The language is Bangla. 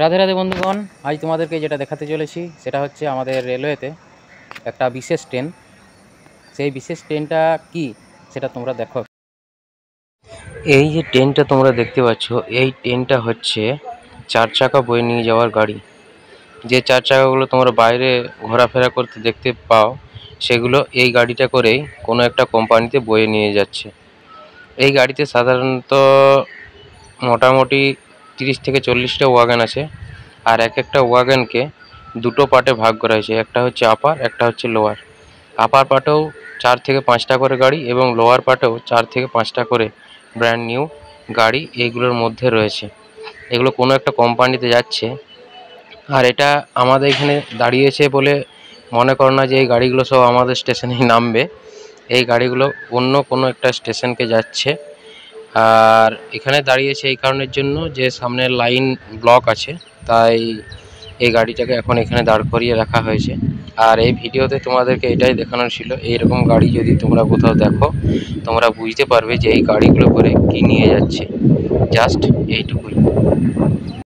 রাধে রাধে বন্ধুগণ, আজ তোমাদেরকে যেটা দেখাতে চলেছি সেটা হচ্ছে আমাদের রেলওয়েতে একটা বিশেষ ট্রেন। সেই বিশেষ ট্রেনটা কি সেটা তোমরা দেখো। এই যে ট্রেনটা তোমরা দেখতে পাচ্ছ, এই ট্রেনটা হচ্ছে 4 চাকা বয়ে নিয়ে যাওয়ার গাড়ি। যে 4 চাকাগুলো তোমরা বাইরে ঘোরাফেরা করতে দেখতে পাও, সেগুলো এই গাড়িটা করেই কোনো একটা কোম্পানিতে বয়ে নিয়ে যাচ্ছে। এই গাড়িতে সাধারণত মোটামুটি 30 থেকে 40টা ওয়াগন আছে। আর একটা ওয়াগনকে দুটো পার্টে ভাগ করা হয়েছে, একটা হচ্ছে আপার, একটা হচ্ছে লোয়ার। আপার পার্টেও 4 থেকে 5টা করে গাড়ি এবং লোয়ার পার্টেও 4 থেকে 5টা করে ব্র্যান্ড নিউ গাড়ি এইগুলোর মধ্যে রয়েছে। এগুলো কোনো একটা কোম্পানিতে যাচ্ছে। আর এটা আমাদের এখানে দাঁড়িয়েছে বলে মনে করো না যে এই গাড়িগুলো সব আমাদের স্টেশনেই নামবে। এই গাড়িগুলো অন্য কোনো একটা স্টেশনকে যাচ্ছে। আর এখানে দাঁড়িয়েছে এই কারণের জন্য যে সামনে লাইন ব্লক আছে, তাই এই গাড়িটাকে এখন এখানে দাঁড় করিয়ে রাখা হয়েছে। আর এই ভিডিওতে তোমাদেরকে এটাই দেখানোর ছিল, এইরকম গাড়ি যদি তোমরা কোথাও দেখো তোমরা বুঝতে পারবে যে এই গাড়িগুলো করে কি নিয়ে যাচ্ছে। জাস্ট এইটুকুই।